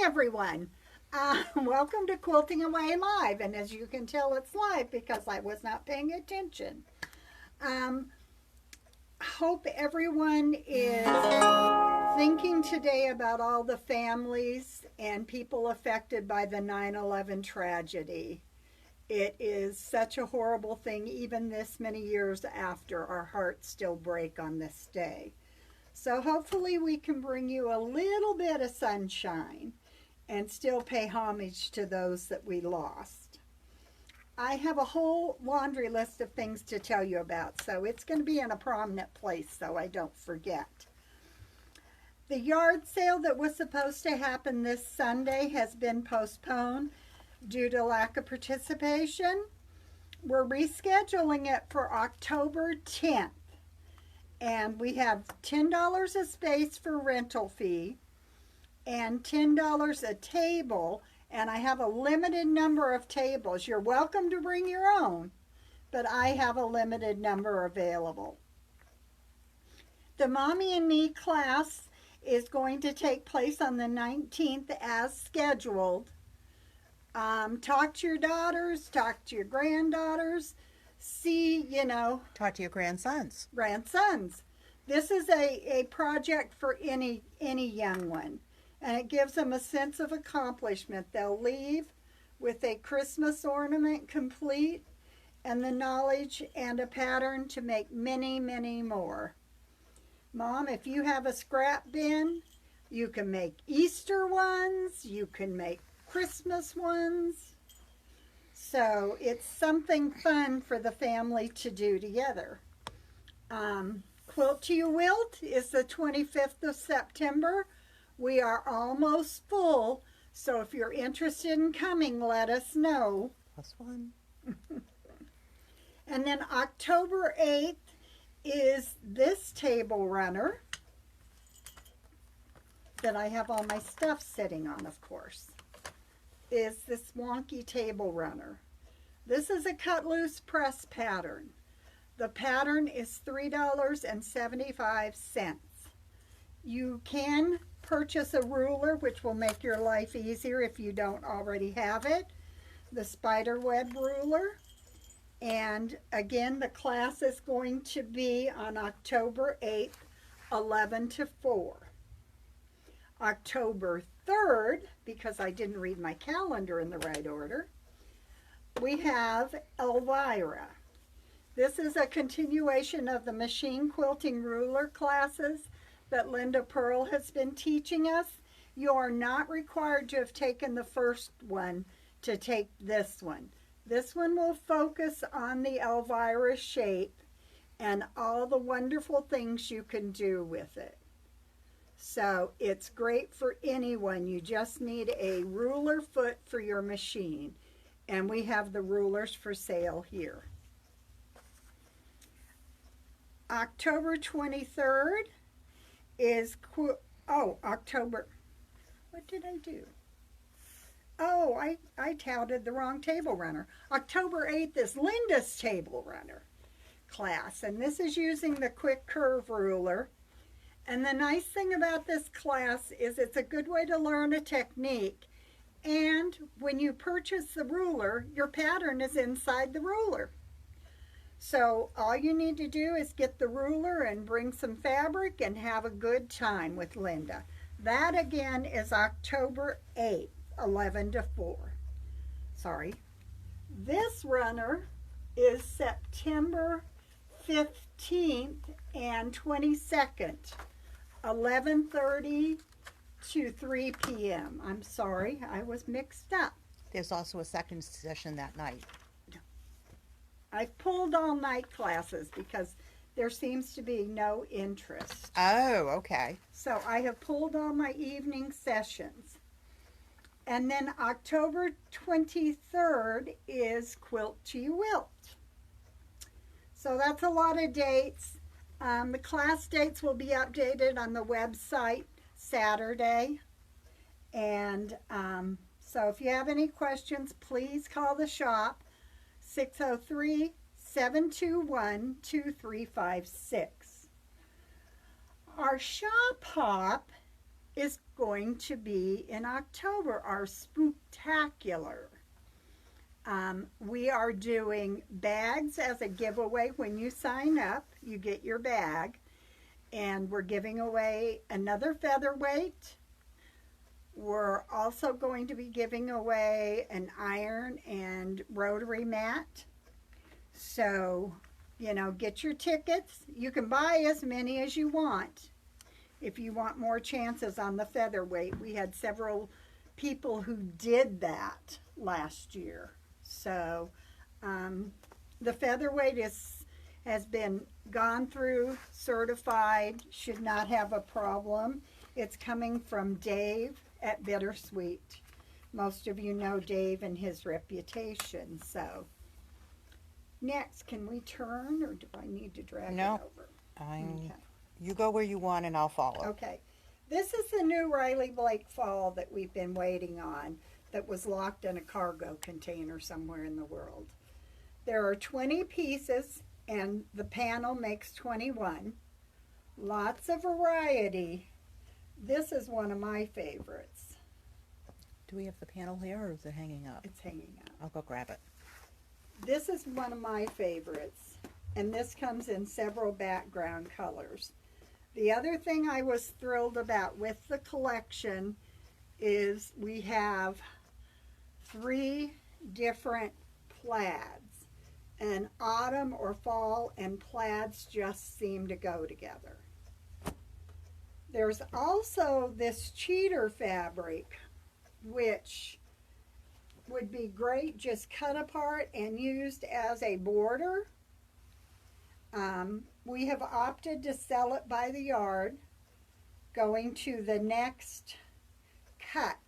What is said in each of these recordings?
everyone. Welcome to Quilting Away Live. And as you can tell, it's live because I was not paying attention. Um, Hope everyone is thinking today about all the families and people affected by the 9/11 tragedy. It is such a horrible thing, even this many years after. Our hearts still break on this day. So hopefully we can bring you a little bit of sunshine and still pay homage to those that we lost. I have a whole laundry list of things to tell you about, so it's going to be in a prominent place so I don't forget. The yard sale that was supposed to happen this Sunday has been postponed due to lack of participation. We're rescheduling it for October 10th. And we have $10 a space for rental fee and $10 a table. And I have a limited number of tables. You're welcome to bring your own, but I have a limited number available. The Mommy and Me class is going to take place on the 19th as scheduled. Talk to your daughters, talk to your granddaughters. Talk to your grandsons. This is a project for any young one, and it gives them a sense of accomplishment. They'll leave with a Christmas ornament complete and the knowledge and a pattern to make many, many more. Mom, if you have a scrap bin, you can make Easter ones, you can make Christmas ones. So it's something fun for the family to do together. Quilt to You Wilt is the 25th of September. We are almost full, so if you're interested in coming, let us know. +1. And then October 8th is this table runner that I have all my stuff sitting on, of course. Is this wonky table runner. This is a cut loose press pattern. The pattern is $3.75. You can purchase a ruler, which will make your life easier if you don't already have it. The spider web ruler. And again, the class is going to be on October 8th, 11 to 4. October 3rd, because I didn't read my calendar in the right order, we have Elvira. This is a continuation of the machine quilting ruler classes that Linda Pearl has been teaching us. You are not required to have taken the first one to take this one. This one will focus on the Elvira shape and all the wonderful things you can do with it. So it's great for anyone. You just need a ruler foot for your machine. And we have the rulers for sale here. October 23rd is, October, what did I do? Oh, I touted the wrong table runner. October 8th is Linda's table runner class. And this is using the quick curve ruler. And the nice thing about this class is it's a good way to learn a technique. And when you purchase the ruler, your pattern is inside the ruler. So all you need to do is get the ruler and bring some fabric and have a good time with Linda. That again is October 8th, 11 to 4. Sorry. This runner is September 15th and 22nd. 11:30 to 3 p.m. I'm sorry, I was mixed up. There's also a second session that night. I've pulled all night classes because there seems to be no interest. Oh, okay. So I have pulled all my evening sessions. And then October 23rd is Quilt to You Wilt. So that's a lot of dates. The class dates will be updated on the website Saturday. And so if you have any questions, please call the shop, 603-721-2356. Our shop hop is going to be in October, our spooktacular. We are doing bags as a giveaway. When you sign up, you get your bag, and we're giving away another featherweight. We're also going to be giving away an iron and rotary mat. So, get your tickets. You can buy as many as you want if you want more chances on the featherweight. We had several people who did that last year. So, the featherweight has been gone through, certified, should not have a problem. It's coming from Dave at Bittersweet. Most of you know Dave and his reputation. So, next, can we turn, or do I need to drag No. it over? Okay. You go where you want and I'll follow. Okay. This is the new Riley Blake fall that we've been waiting on, that was locked in a cargo container somewhere in the world. There are 20 pieces, and the panel makes 21. Lots of variety. This is one of my favorites. Do we have the panel here, or is it hanging up? It's hanging up. I'll go grab it. This is one of my favorites, and this comes in several background colors. The other thing I was thrilled about with the collection is we have 3 different plaids, and autumn or fall and plaids just seem to go together. There's also this cheater fabric, which would be great just cut apart and used as a border. We have opted to sell it by the yard, going to the next cut,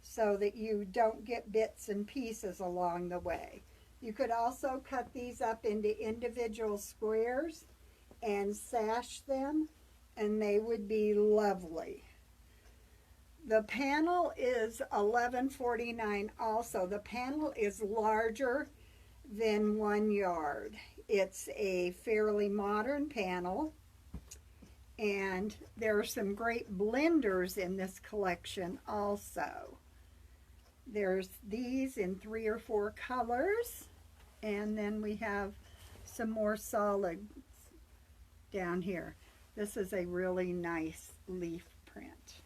so that you don't get bits and pieces along the way. You could also cut these up into individual squares and sash them, and they would be lovely. The panel is $11.49 also. The panel is larger than 1 yard. It's a fairly modern panel, and there are some great blenders in this collection also. There's these in 3 or 4 colors, and then we have some more solids down here. This is a really nice leaf print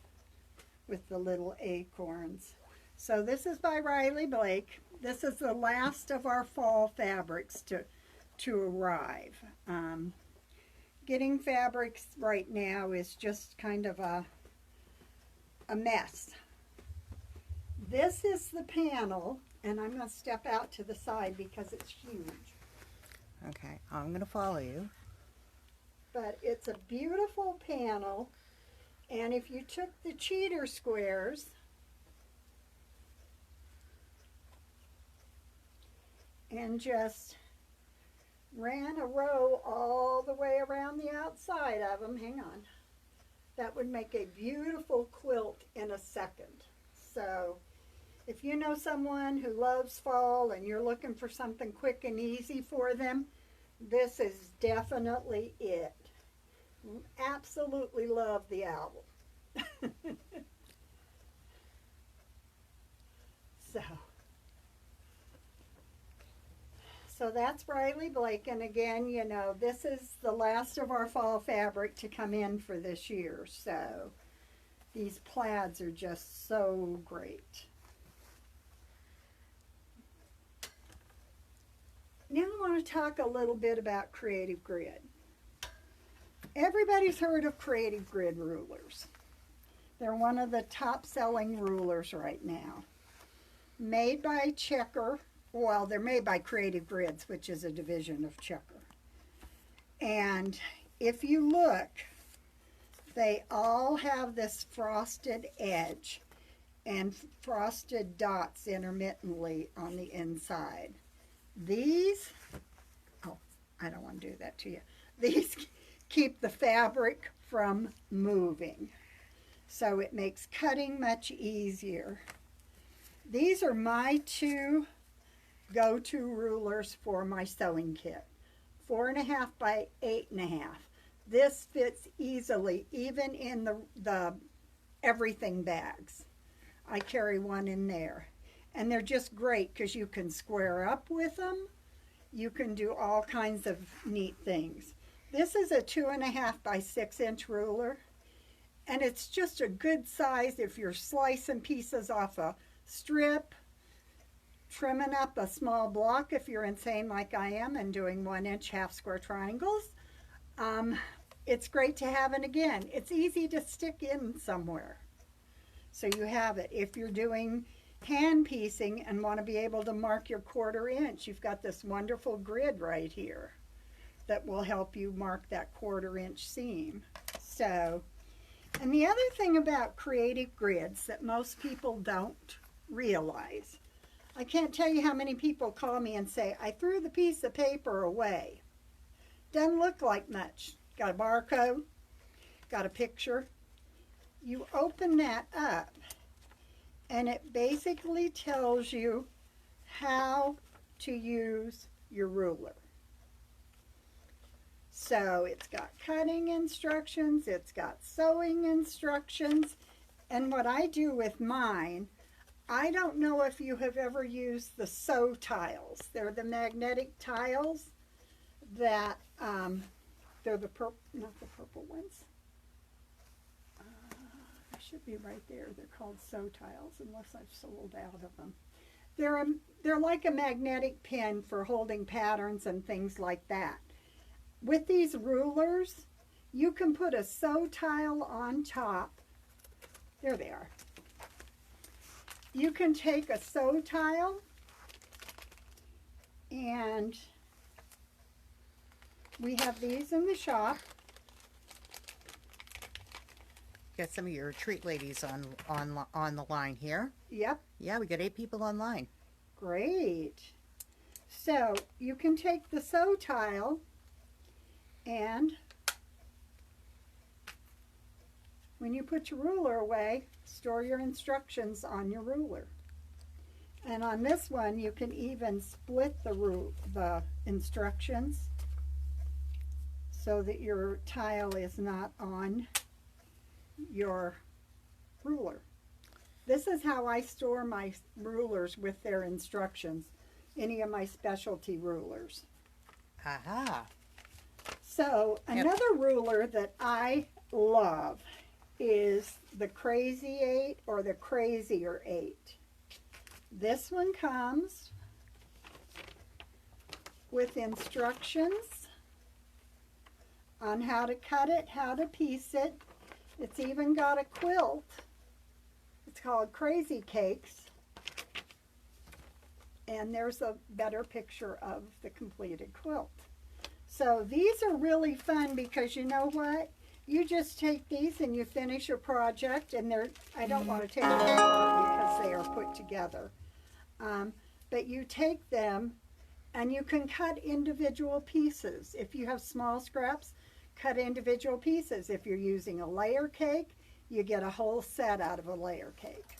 with the little acorns. So this is by Riley Blake. This is the last of our fall fabrics to arrive. Getting fabrics right now is just kind of a mess. This is the panel, and I'm going to step out to the side because it's huge. Okay, I'm going to follow you. But it's a beautiful panel, and if you took the cheater squares and just ran a row all the way around the outside of them, hang on, that would make a beautiful quilt in a second. So if you know someone who loves fall and you're looking for something quick and easy for them, this is definitely it. Absolutely love the owl. So that's Riley Blake, and again, this is the last of our fall fabric to come in for this year. So these plaids are just so great. Now I want to talk a little bit about Creative Grid. Everybody's heard of Creative Grid rulers. They're one of the top-selling rulers right now. Made by Checker. Well, they're made by Creative Grids, which is a division of Checker. And if you look, they all have this frosted edge and frosted dots intermittently on the inside. These, oh, I don't want to do that to you. These keep the fabric from moving, so it makes cutting much easier. These are my 2 go-to rulers for my sewing kit. 4.5 by 8.5. This fits easily, even in the everything bags. I carry one in there. And they're just great because you can square up with them. You can do all kinds of neat things. This is a 2.5 by 6 inch ruler. And it's just a good size if you're slicing pieces off a strip, trimming up a small block if you're insane like I am and doing 1 inch half square triangles. It's great to have, and again, it's easy to stick in somewhere. So you have it. If you're doing hand piecing and want to be able to mark your 1/4 inch, you've got this wonderful grid right here that will help you mark that 1/4 inch seam. So, and the other thing about creative grids that most people don't realize, I can't tell you how many people call me and say, I threw the piece of paper away. Doesn't look like much. Got a barcode, got a picture. You open that up and it basically tells you how to use your ruler. So it's got cutting instructions, it's got sewing instructions, and what I do with mine, I don't know if you have ever used the sew tiles. They're the magnetic tiles that, they're the purple, not the purple ones. They should be right there. They're called sew tiles, unless I've sold out of them. They're like a magnetic pin for holding patterns and things like that. With these rulers, you can put a sew tile on top. There they are. You can take a sew tile and we have these in the shop. Got some of your treat ladies on the line here. Yep. Yeah, we got 8 people online. Great. So you can take the sew tile and when you put your ruler away, store your instructions on your ruler. And on this one, you can even split the instructions so that your tile is not on your ruler. This is how I store my rulers with their instructions, any of my specialty rulers. Aha. So another ruler that I love is the Crazy 8 or the Crazier 8. This one comes with instructions on how to cut it, how to piece it. It's even got a quilt. It's called Crazy Cakes. And there's a better picture of the completed quilt. So these are really fun because you know what? You just take these and you finish your project, and I don't want to take them apart because they are put together. But you take them and you can cut individual pieces. If you have small scraps, cut individual pieces. If you're using a layer cake, you get a whole set out of a layer cake.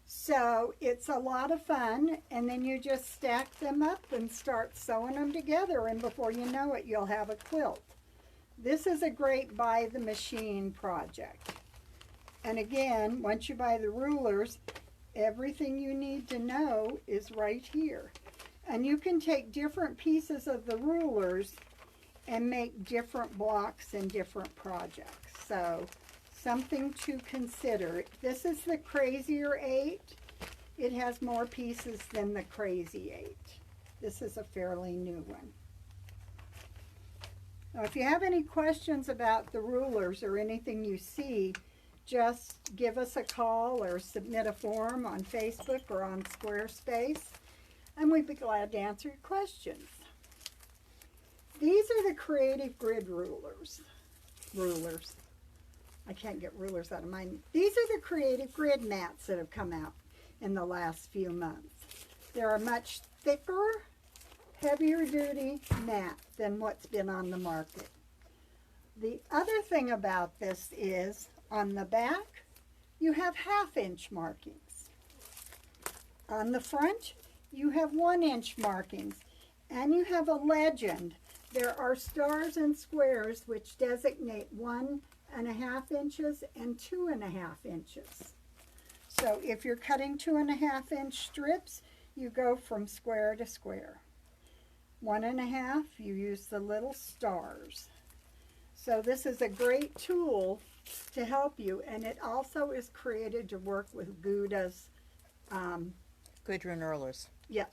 So it's a lot of fun, and then you just stack them up and start sewing them together, and before you know it, you'll have a quilt. This is a great buy the machine project. And again, once you buy the rulers, everything you need to know is right here. And you can take different pieces of the rulers and make different blocks and different projects. So something to consider. This is the Crazier 8. It has more pieces than the Crazy 8. This is a fairly new one. Now, if you have any questions about the rulers or anything you see, just give us a call or submit a form on Facebook or on Squarespace, and we'd be glad to answer your questions. These are the Creative Grid rulers. I can't get rulers out of mine. These are the Creative Grid mats that have come out in the last few months. They're a much thicker, heavier duty mat than what's been on the market. The other thing about this is on the back you have 1/2 inch markings. On the front you have 1 inch markings, and you have a legend. There are stars and squares which designate 1 1.5 inches and 2.5 inches. So if you're cutting 2.5 inch strips, you go from square to square. 1.5, you use the little stars. So this is a great tool to help you, and it also is created to work with Gouda's, Gudrun Erler's yes,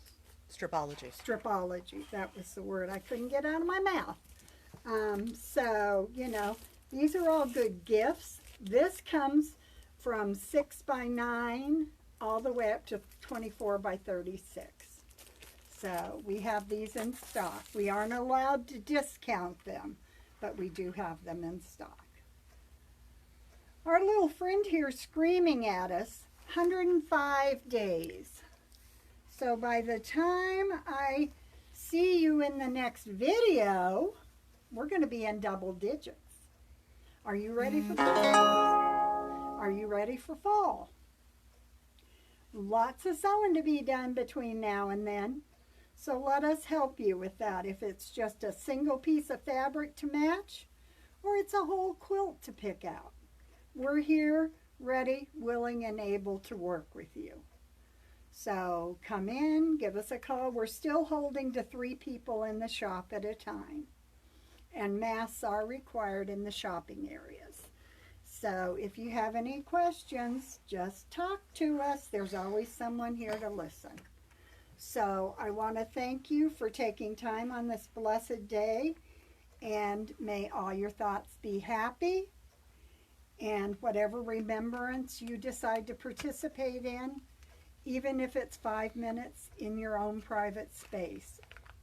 stripology. stripology. That was the word I couldn't get out of my mouth. So, you know, these are all good gifts. This comes from 6 by 9 all the way up to 24 by 36. So we have these in stock. We aren't allowed to discount them, but we do have them in stock. Our little friend here screaming at us, 105 days. So by the time I see you in the next video, we're going to be in double digits. Are you ready for fall? Are you ready for fall? Lots of sewing to be done between now and then. So let us help you with that. If it's just a single piece of fabric to match, or it's a whole quilt to pick out. We're here, ready, willing, and able to work with you. So come in, give us a call. We're still holding to 3 people in the shop at a time. And masks are required in the shopping areas. So if you have any questions, just talk to us. There's always someone here to listen. So I want to thank you for taking time on this blessed day, and may all your thoughts be happy, and whatever remembrance you decide to participate in, even if it's 5 minutes in your own private space,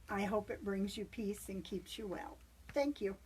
I hope it brings you peace and keeps you well. Thank you.